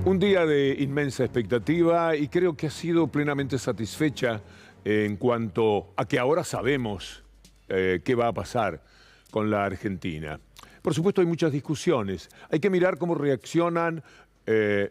Un día de inmensa expectativa y creo que ha sido plenamente satisfecha en cuanto a que ahora sabemos qué va a pasar con la Argentina. Por supuesto hay muchas discusiones, hay que mirar cómo reaccionan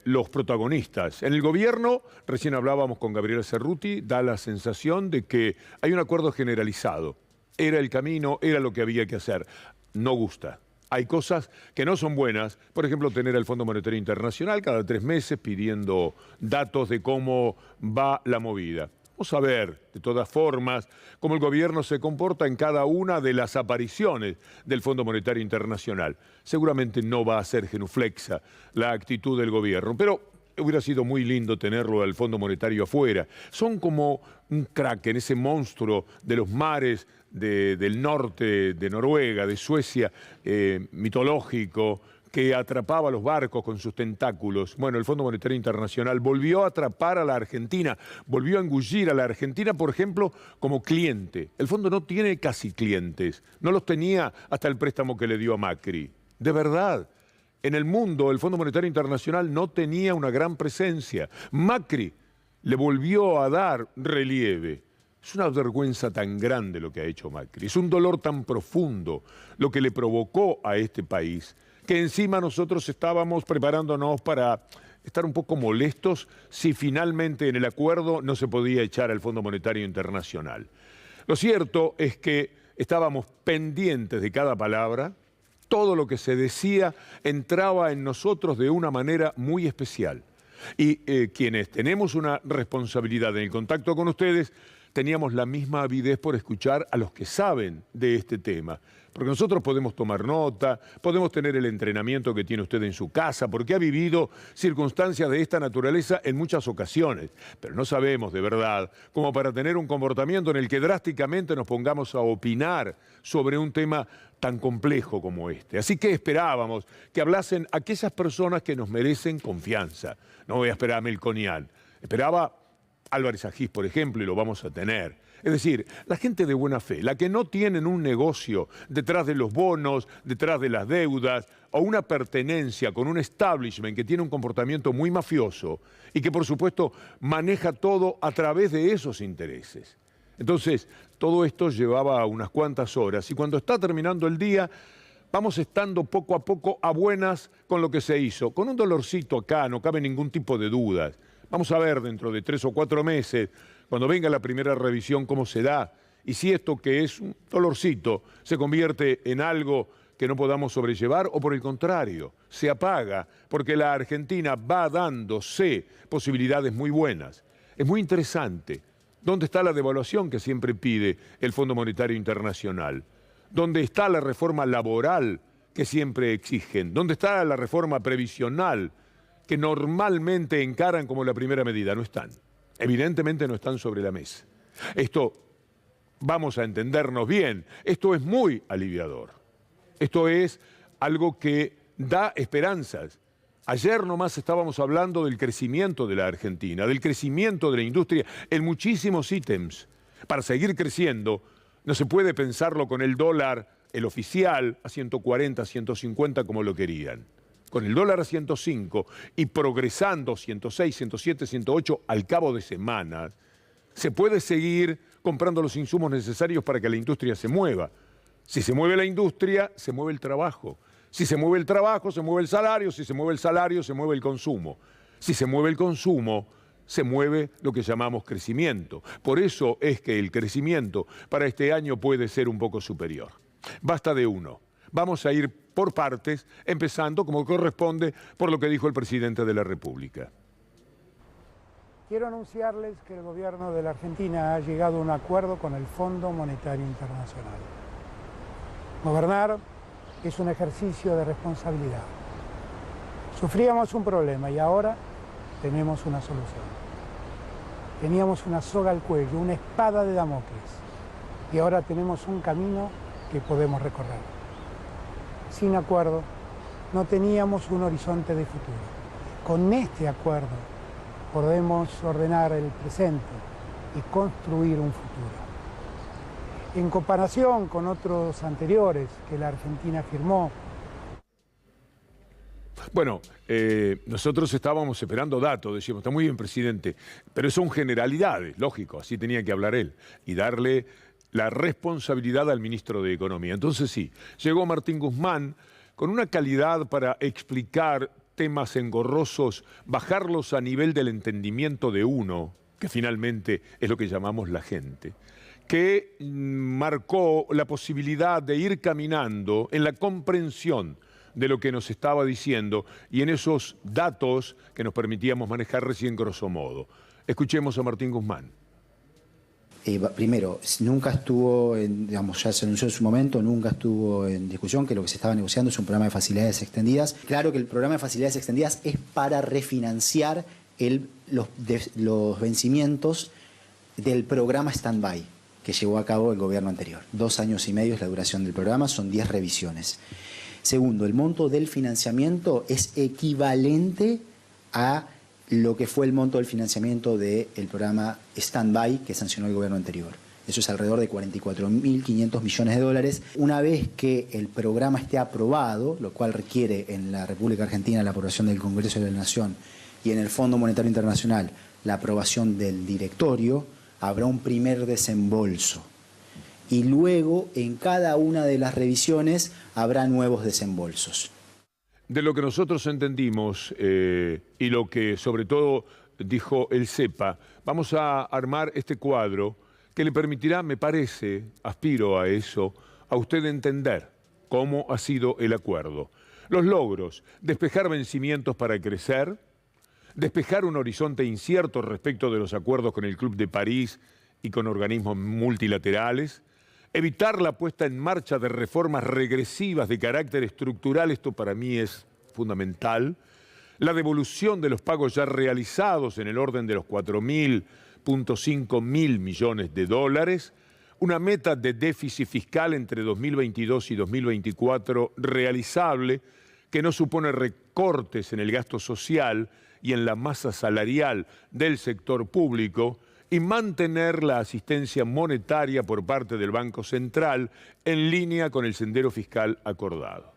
los protagonistas. En el gobierno, recién hablábamos con Gabriela Cerruti, da la sensación de que hay un acuerdo generalizado. Era el camino, era lo que había que hacer. No gusta. Hay cosas que no son buenas, por ejemplo, tener al Fondo Monetario Internacional cada 3 meses pidiendo datos de cómo va la movida. Vamos a ver, de todas formas, cómo el gobierno se comporta en cada una de las apariciones del Fondo Monetario Internacional. Seguramente no va a ser genuflexa la actitud del gobierno, pero hubiera sido muy lindo tenerlo al Fondo Monetario afuera. Son como un kraken, ese monstruo de los mares del norte de Noruega, de Suecia, mitológico, que atrapaba los barcos con sus tentáculos. Bueno, el Fondo Monetario Internacional volvió a atrapar a la Argentina, volvió a engullir a la Argentina, por ejemplo, como cliente. El fondo no tiene casi clientes, no los tenía hasta el préstamo que le dio a Macri. De verdad. En el mundo, el Fondo Monetario Internacional no tenía una gran presencia. Macri le volvió a dar relieve. Es una vergüenza tan grande lo que ha hecho Macri. Es un dolor tan profundo lo que le provocó a este país, que encima nosotros estábamos preparándonos para estar un poco molestos si finalmente en el acuerdo no se podía echar al Fondo Monetario Internacional. Lo cierto es que estábamos pendientes de cada palabra. Todo lo que se decía entraba en nosotros de una manera muy especial. Y quienes tenemos una responsabilidad en el contacto con ustedes, teníamos la misma avidez por escuchar a los que saben de este tema. Porque nosotros podemos tomar nota, podemos tener el entrenamiento que tiene usted en su casa, porque ha vivido circunstancias de esta naturaleza en muchas ocasiones. Pero no sabemos de verdad como para tener un comportamiento en el que drásticamente nos pongamos a opinar sobre un tema tan complejo como este. Así que esperábamos que hablasen aquellas personas que nos merecen confianza. No voy a esperar a Melconian. Esperaba Álvarez Agis, por ejemplo, y lo vamos a tener. Es decir, la gente de buena fe, la que no tienen un negocio detrás de los bonos, detrás de las deudas, o una pertenencia con un establishment que tiene un comportamiento muy mafioso y que, por supuesto, maneja todo a través de esos intereses. Entonces, todo esto llevaba unas cuantas horas y cuando está terminando el día, vamos estando poco a poco a buenas con lo que se hizo. Con un dolorcito acá, no cabe ningún tipo de dudas. Vamos a ver dentro de 3 o 4 meses, cuando venga la primera revisión, cómo se da y si esto que es un dolorcito se convierte en algo que no podamos sobrellevar o por el contrario, se apaga, porque la Argentina va dándose posibilidades muy buenas. Es muy interesante. ¿Dónde está la devaluación que siempre pide el Fondo Monetario Internacional? ¿Dónde está la reforma laboral que siempre exigen? ¿Dónde está la reforma previsional que normalmente encaran como la primera medida? No están. Evidentemente no están sobre la mesa. Esto, vamos a entendernos bien, esto es muy aliviador. Esto es algo que da esperanzas. Ayer nomás estábamos hablando del crecimiento de la Argentina, del crecimiento de la industria en muchísimos ítems. Para seguir creciendo, no se puede pensarlo con el dólar, el oficial, a 140, 150 como lo querían. Con el dólar a 105 y progresando 106, 107, 108 al cabo de semanas, se puede seguir comprando los insumos necesarios para que la industria se mueva. Si se mueve la industria, se mueve el trabajo. Si se mueve el trabajo, se mueve el salario. Si se mueve el salario, se mueve el consumo. Si se mueve el consumo, se mueve lo que llamamos crecimiento. Por eso es que el crecimiento para este año puede ser un poco superior. Basta de uno. Vamos a ir por partes, empezando, como corresponde, por lo que dijo el presidente de la República. Quiero anunciarles que el gobierno de la Argentina ha llegado a un acuerdo con el Fondo Monetario Internacional. Gobernar es un ejercicio de responsabilidad. Sufríamos un problema y ahora tenemos una solución. Teníamos una soga al cuello, una espada de Damocles, y ahora tenemos un camino que podemos recorrer. Sin acuerdo, no teníamos un horizonte de futuro. Con este acuerdo podemos ordenar el presente y construir un futuro. En comparación con otros anteriores que la Argentina firmó, Bueno, nosotros estábamos esperando datos, decíamos, está muy bien, presidente, pero son generalidades, lógico, así tenía que hablar él, y darle la responsabilidad al ministro de Economía. Entonces sí, llegó Martín Guzmán con una calidad para explicar temas engorrosos, bajarlos a nivel del entendimiento de uno, que finalmente es lo que llamamos la gente, que marcó la posibilidad de ir caminando en la comprensión de lo que nos estaba diciendo y en esos datos que nos permitíamos manejar recién grosso modo. Escuchemos a Martín Guzmán. Primero, nunca estuvo, digamos, ya se anunció en su momento, nunca estuvo en discusión que lo que se estaba negociando es un programa de facilidades extendidas. Claro que el programa de facilidades extendidas es para refinanciar los vencimientos del programa Stand-by que llevó a cabo el gobierno anterior. 2 años y medio es la duración del programa, son 10 revisiones. Segundo, el monto del financiamiento es equivalente a lo que fue el monto del financiamiento del programa Stand-by que sancionó el gobierno anterior. Eso es alrededor de 44.500 millones de dólares. Una vez que el programa esté aprobado, lo cual requiere en la República Argentina la aprobación del Congreso de la Nación y en el Fondo Monetario Internacional la aprobación del directorio, habrá un primer desembolso. Y luego, en cada una de las revisiones, habrá nuevos desembolsos. De lo que nosotros entendimos y lo que sobre todo dijo el CEPA, vamos a armar este cuadro que le permitirá, me parece, aspiro a eso, a usted entender cómo ha sido el acuerdo. Los logros, despejar vencimientos para crecer, despejar un horizonte incierto respecto de los acuerdos con el Club de París y con organismos multilaterales, evitar la puesta en marcha de reformas regresivas de carácter estructural, esto para mí es fundamental, la devolución de los pagos ya realizados en el orden de los 4.500 millones de dólares, una meta de déficit fiscal entre 2022 y 2024 realizable, que no supone recortes en el gasto social y en la masa salarial del sector público, y mantener la asistencia monetaria por parte del Banco Central en línea con el sendero fiscal acordado.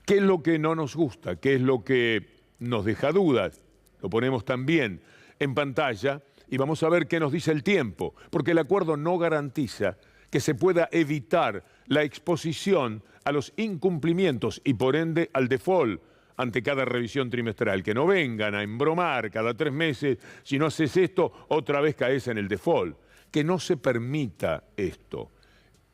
¿Qué es lo que no nos gusta? ¿Qué es lo que nos deja dudas? Lo ponemos también en pantalla y vamos a ver qué nos dice el tiempo, porque el acuerdo no garantiza que se pueda evitar la exposición a los incumplimientos y por ende al default ante cada revisión trimestral, que no vengan a embromar cada 3 meses, si no haces esto, otra vez caes en el default. Que no se permita esto.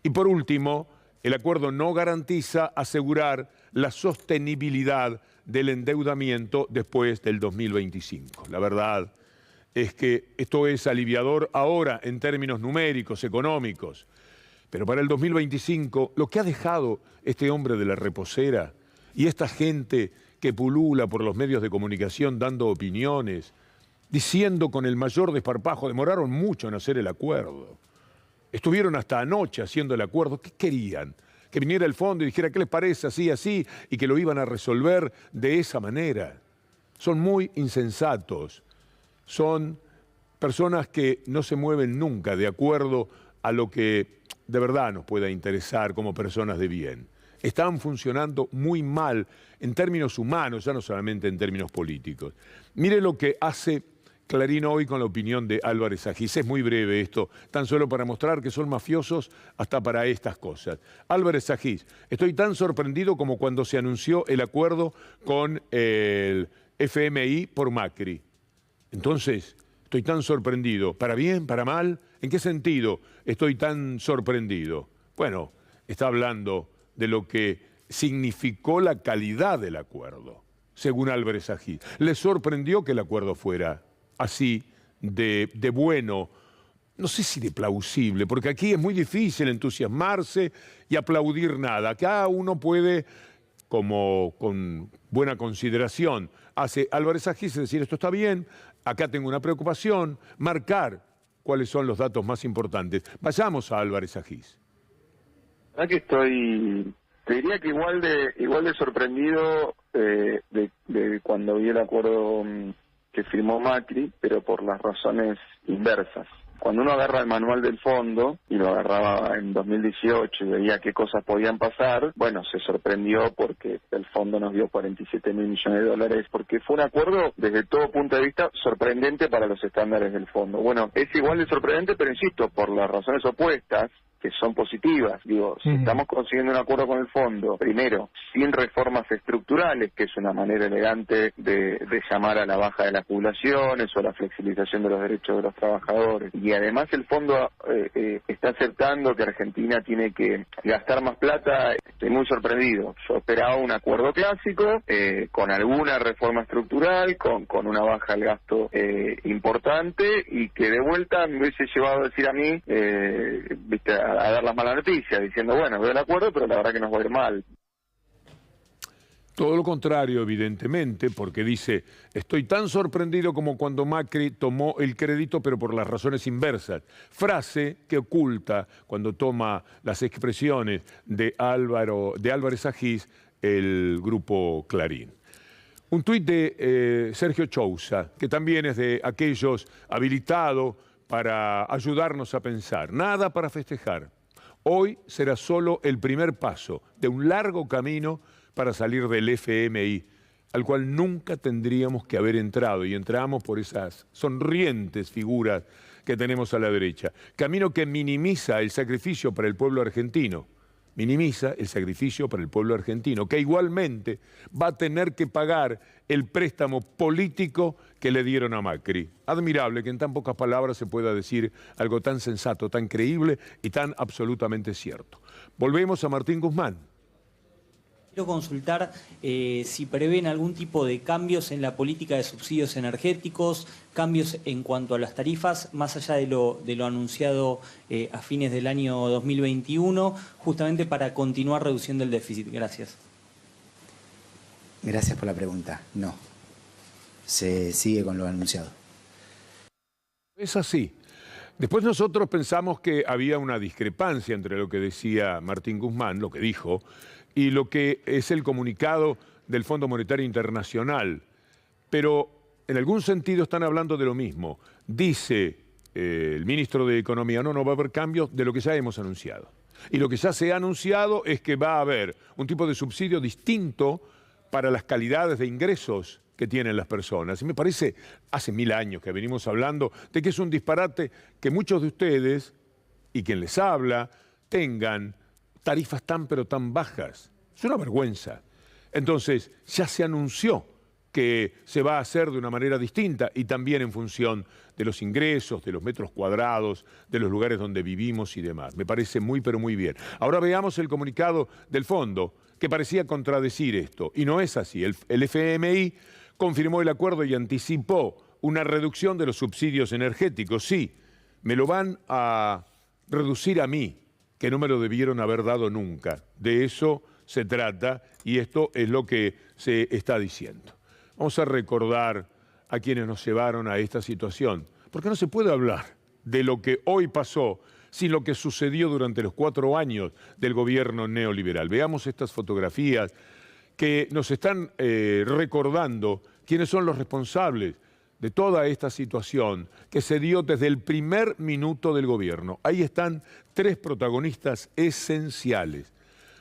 Y por último, el acuerdo no garantiza asegurar la sostenibilidad del endeudamiento después del 2025. La verdad es que esto es aliviador ahora en términos numéricos, económicos, pero para el 2025, lo que ha dejado este hombre de la reposera y esta gente que pulula por los medios de comunicación dando opiniones, diciendo con el mayor desparpajo, demoraron mucho en hacer el acuerdo. Estuvieron hasta anoche haciendo el acuerdo. ¿Qué querían? Que viniera el fondo y dijera, ¿qué les parece así, así? Y que lo iban a resolver de esa manera. Son muy insensatos. Son personas que no se mueven nunca de acuerdo a lo que de verdad nos pueda interesar como personas de bien. Están funcionando muy mal en términos humanos, ya no solamente en términos políticos. Mire lo que hace Clarín hoy con la opinión de Álvarez Agis. Es muy breve esto, tan solo para mostrar que son mafiosos hasta para estas cosas. Álvarez Agis, estoy tan sorprendido como cuando se anunció el acuerdo con el FMI por Macri. Entonces, estoy tan sorprendido. ¿Para bien? ¿Para mal? ¿En qué sentido estoy tan sorprendido? Bueno, está hablando de lo que significó la calidad del acuerdo, según Álvarez Agis. ¿Le sorprendió que el acuerdo fuera así de bueno? No sé si de plausible, porque aquí es muy difícil entusiasmarse y aplaudir nada. Acá uno puede, como con buena consideración, hace Álvarez Agis, es decir, esto está bien, acá tengo una preocupación, marcar cuáles son los datos más importantes. Vayamos a Álvarez Agis. Aquí estoy, te diría que igual de sorprendido de cuando vi el acuerdo que firmó Macri, pero por las razones inversas. cuando uno agarra el manual del fondo, y lo agarraba en 2018 y veía qué cosas podían pasar, bueno, se sorprendió porque el fondo nos dio 47.000 millones de dólares, porque fue un acuerdo desde todo punto de vista sorprendente para los estándares del fondo. Bueno, es igual de sorprendente, pero insisto, por las razones opuestas, que son positivas. Digo, si estamos consiguiendo un acuerdo con el fondo, primero, sin reformas estructurales, que es una manera elegante de llamar a la baja de las jubilaciones o a la flexibilización de los derechos de los trabajadores, y además el fondo está aceptando que Argentina tiene que gastar más plata, estoy muy sorprendido. Yo esperaba un acuerdo clásico, con alguna reforma estructural, con una baja del gasto importante, y que de vuelta me hubiese llevado a decir a mí, viste, a dar las malas noticias, diciendo, bueno, veo el acuerdo, pero la verdad que nos va a ir mal. Todo lo contrario, evidentemente, porque dice, estoy tan sorprendido como cuando Macri tomó el crédito, pero por las razones inversas. Frase que oculta, cuando toma las expresiones de Álvarez Agis, el grupo Clarín. Un tuit de Sergio Chousa, que también es de aquellos habilitados para ayudarnos a pensar. Nada para festejar. Hoy será solo el primer paso de un largo camino para salir del FMI, al cual nunca tendríamos que haber entrado, y entramos por esas sonrientes figuras que tenemos a la derecha. Camino que minimiza el sacrificio para el pueblo argentino. Minimiza el sacrificio para el pueblo argentino, que igualmente va a tener que pagar el préstamo político que le dieron a Macri. Admirable que en tan pocas palabras se pueda decir algo tan sensato, tan creíble y tan absolutamente cierto. Volvemos a Martín Guzmán. Quiero consultar si prevén algún tipo de cambios en la política de subsidios energéticos, cambios en cuanto a las tarifas, más allá de lo anunciado a fines del año 2021, justamente para continuar reduciendo el déficit. Gracias. Gracias por la pregunta. No, se sigue con lo anunciado. Es así. Después nosotros pensamos que había una discrepancia entre lo que decía Martín Guzmán, lo que dijo, y lo que es el comunicado del Fondo Monetario Internacional. Pero en algún sentido están hablando de lo mismo. Dice el ministro de Economía, no va a haber cambios de lo que ya hemos anunciado. Y lo que ya se ha anunciado es que va a haber un tipo de subsidio distinto para las calidades de ingresos que tienen las personas. Y me parece, hace 1000 años que venimos hablando de que es un disparate que muchos de ustedes, y quien les habla, tengan tarifas tan pero tan bajas. Es una vergüenza. Entonces, ya se anunció que se va a hacer de una manera distinta y también en función de los ingresos, de los metros cuadrados, de los lugares donde vivimos y demás. Me parece muy pero muy bien. Ahora veamos el comunicado del fondo, que parecía contradecir esto, y no es así. El FMI confirmó el acuerdo y anticipó una reducción de los subsidios energéticos. Sí, me lo van a reducir a mí, que no me lo debieron haber dado nunca. De eso se trata y esto es lo que se está diciendo. Vamos a recordar a quienes nos llevaron a esta situación, porque no se puede hablar de lo que hoy pasó sin lo que sucedió durante los 4 años del gobierno neoliberal. Veamos estas fotografías que nos están recordando quiénes son los responsables de toda esta situación que se dio desde el primer minuto del gobierno. Ahí están 3 protagonistas esenciales.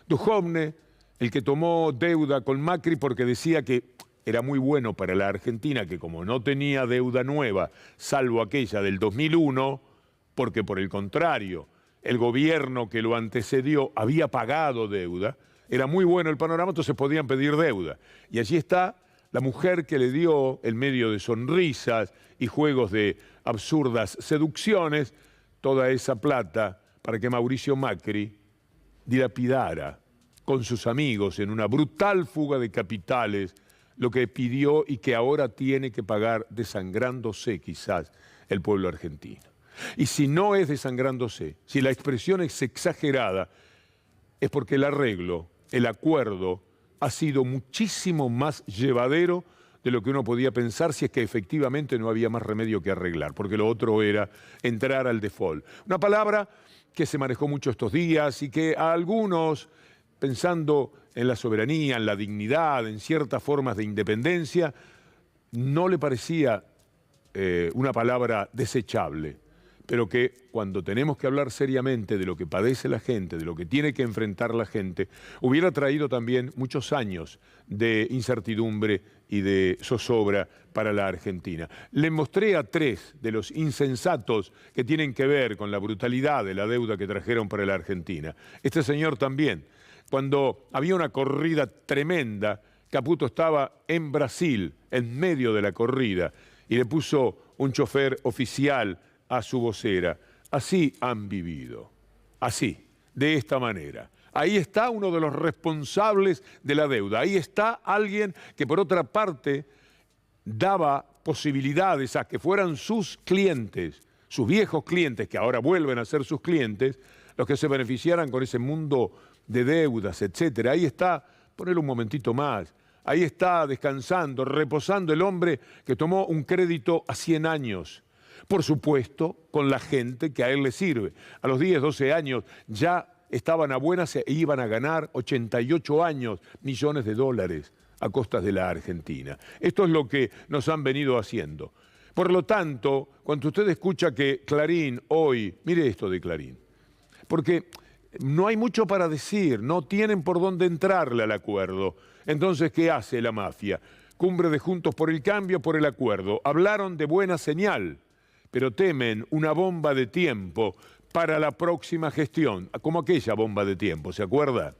Duhovne, el que tomó deuda con Macri porque decía que era muy bueno para la Argentina, que como no tenía deuda nueva, salvo aquella del 2001, porque por el contrario, el gobierno que lo antecedió había pagado deuda, era muy bueno el panorama, entonces podían pedir deuda. Y allí está la mujer que le dio, en medio de sonrisas y juegos de absurdas seducciones, toda esa plata para que Mauricio Macri dilapidara con sus amigos en una brutal fuga de capitales lo que pidió y que ahora tiene que pagar desangrándose quizás el pueblo argentino. Y si no es desangrándose, si la expresión es exagerada, es porque el arreglo, el acuerdo, ha sido muchísimo más llevadero de lo que uno podía pensar si es que efectivamente no había más remedio que arreglar, porque lo otro era entrar al default. Una palabra que se manejó mucho estos días y que a algunos, pensando en la soberanía, en la dignidad, en ciertas formas de independencia, no le parecía una palabra desechable. pero que cuando tenemos que hablar seriamente de lo que padece la gente, de lo que tiene que enfrentar la gente, hubiera traído también muchos años de incertidumbre y de zozobra para la Argentina. Le mostré a 3 de los insensatos que tienen que ver con la brutalidad de la deuda que trajeron para la Argentina. Este señor también, cuando había una corrida tremenda, Caputo estaba en Brasil, en medio de la corrida, y le puso un chofer oficial a su vocera. Así han vivido, así, de esta manera. Ahí está uno de los responsables de la deuda. Ahí está alguien que, por otra parte, daba posibilidades a que fueran sus clientes, sus viejos clientes, que ahora vuelven a ser sus clientes, los que se beneficiaran con ese mundo de deudas, etcétera. Ahí está, ponele un momentito más, ahí está descansando, reposando el hombre que tomó un crédito a 100 años. Por supuesto, con la gente que a él le sirve. A los 10, 12 años ya estaban a buenas e iban a ganar 88 años, millones de dólares a costas de la Argentina. Esto es lo que nos han venido haciendo. Por lo tanto, cuando usted escucha que Clarín hoy, mire esto de Clarín, porque no hay mucho para decir, no tienen por dónde entrarle al acuerdo. Entonces, ¿qué hace la mafia? Cumbre de Juntos por el Cambio, por el acuerdo. Hablaron de buena señal, pero temen una bomba de tiempo para la próxima gestión, como aquella bomba de tiempo, ¿se acuerda?